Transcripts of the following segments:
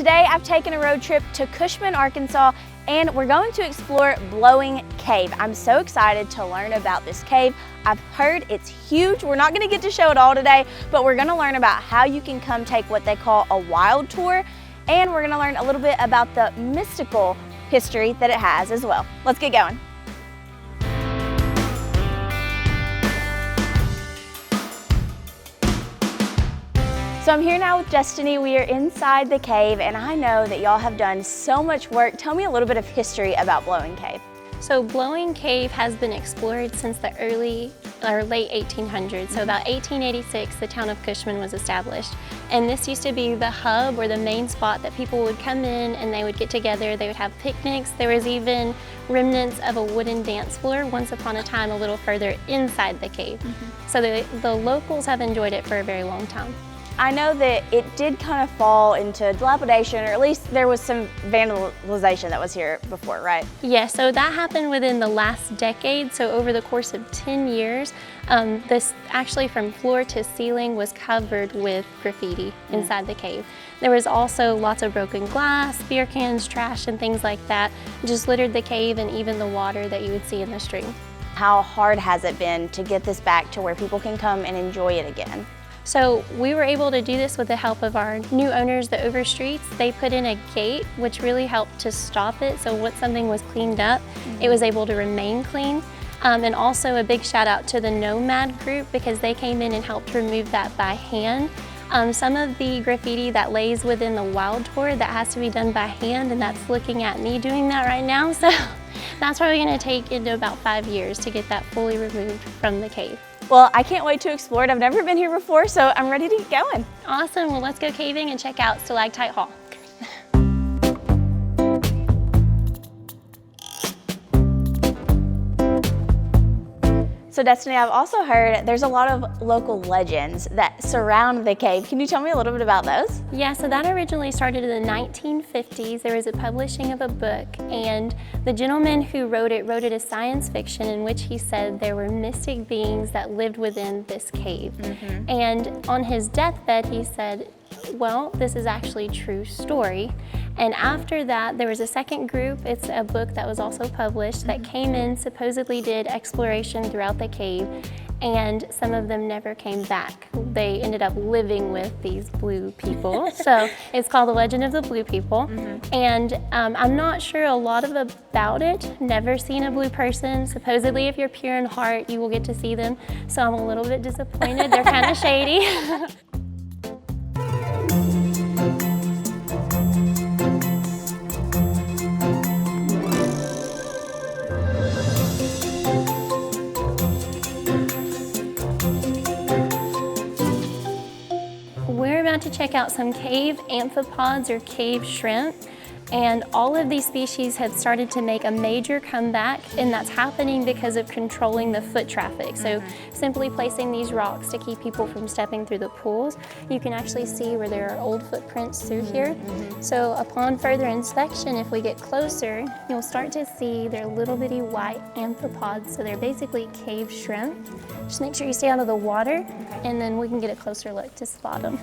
Today I've taken a road trip to Cushman, Arkansas, and we're going to explore Blowing Cave. I'm so excited to learn about this cave. I've heard it's huge. We're not going to get to show it all today, but we're going to learn about how you can come take what they call a wild tour, and we're going to learn a little bit about the mystical history that it has as well. Let's get going. So I'm here now with Destiny. We are inside the cave, and I know that y'all have done so much work. Tell me a little bit of history about Blowing Cave. So Blowing Cave has been explored since the late 1800s. So about 1886, the town of Cushman was established. And this used to be the hub or the main spot that people would come in and they would get together, they would have picnics. There was even remnants of a wooden dance floor once upon a time a little further inside the cave. So the locals have enjoyed it for a very long time. I know that it did kind of fall into dilapidation, or at least there was some vandalization that was here before, right? Yeah, so that happened within the last decade. So over the course of 10 years, this actually from floor to ceiling was covered with graffiti inside the cave. There was also lots of broken glass, beer cans, trash, and things like that just littered the cave and even the water that you would see in the stream. How hard has it been to get this back to where people can come and enjoy it again? So we were able to do this with the help of our new owners, the Overstreets. They put in a gate, which really helped to stop it. So once something was cleaned up, it was able to remain clean. And also a big shout out to the Nomad group, because they came in and helped remove that by hand. Some of the graffiti that lays within the wild tour, that has to be done by hand, and that's looking at me doing that right now. So that's probably gonna take into about 5 years to get that fully removed from the cave. Well, I can't wait to explore it. I've never been here before, so I'm ready to get going. Awesome, well let's go caving and check out Stalactite Hall. So Destiny, I've also heard there's a lot of local legends that surround the cave. Can you tell me a little bit about those? Yeah, so that originally started in the 1950s. There was a publishing of a book, and the gentleman who wrote it as science fiction, in which he said there were mystic beings that lived within this cave. And on his deathbed, he said, well, this is actually a true story. And after that, there was a second group. It's a book that was also published that came in, supposedly did exploration throughout the cave, and some of them never came back. They ended up living with these blue people. So it's called The Legend of the Blue People. And I'm not sure a lot about it. Never seen a blue person. Supposedly, if you're pure in heart, you will get to see them. So I'm a little bit disappointed. They're kind of shady. We're about to check out some cave amphipods or cave shrimp, and all of these species have started to make a major comeback, and that's happening because of controlling the foot traffic. So simply placing these rocks to keep people from stepping through the pools. You can actually see where there are old footprints through here. So upon further inspection, if we get closer, you'll start to see their little bitty white amphipods. So they're basically cave shrimp. Just make sure you stay out of the water, and then we can get a closer look to spot them.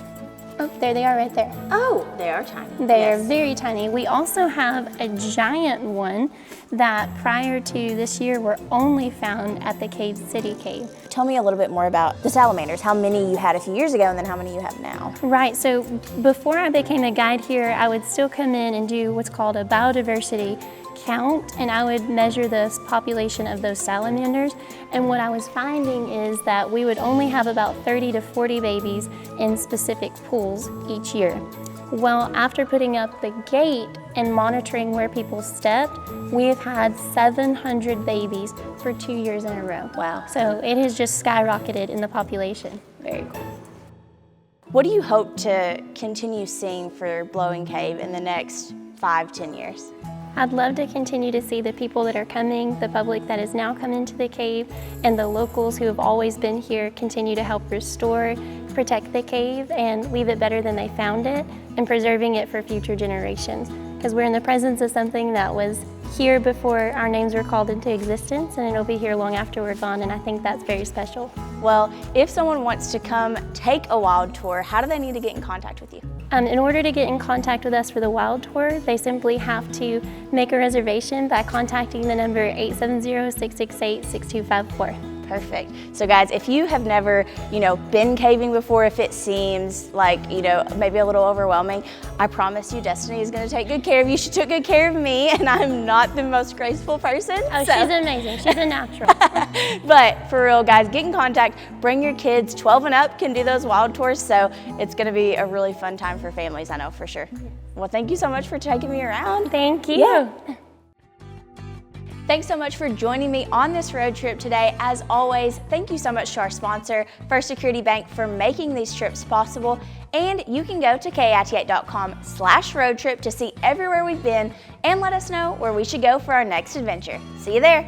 Oh, there they are right there. Oh, they are tiny. They are very tiny. We also have a giant one that prior to this year were only found at the Cave City Cave. Tell me a little bit more about the salamanders, how many you had a few years ago and then how many you have now. Right, so before I became a guide here, I would still come in and do what's called a biodiversity count, and I would measure the population of those salamanders. And what I was finding is that we would only have about 30 to 40 babies in specific pools each year. Well, after putting up the gate and monitoring where people stepped, we have had 700 babies for 2 years in a row. Wow. So it has just skyrocketed in the population. Very cool. What do you hope to continue seeing for Blowing Cave in the next 5-10 years? I'd love to continue to see the people that are coming, the public that has now come into the cave, and the locals who have always been here continue to help restore, protect the cave, and leave it better than they found it, and preserving it for future generations. Because we're in the presence of something that was here before our names were called into existence, and it'll be here long after we're gone, and I think that's very special. Well, if someone wants to come take a wild tour, how do they need to get in contact with you? In order to get in contact with us for the wild tour, they simply have to make a reservation by contacting the number 870-668-6254. Perfect. So guys, if you have never, been caving before, if it seems like, maybe a little overwhelming, I promise you Destiny is going to take good care of you. She took good care of me, and I'm not the most graceful person. Oh, so. She's amazing. She's a natural. But for real, guys, get in contact. Bring your kids. 12 and up can do those wild tours, so it's going to be a really fun time for families, I know for sure. Well, thank you so much for taking me around. Thank you. Yeah. Thanks so much for joining me on this road trip today. As always, thank you so much to our sponsor, First Security Bank, for making these trips possible. And you can go to KAIT.com/road trip to see everywhere we've been and let us know where we should go for our next adventure. See you there.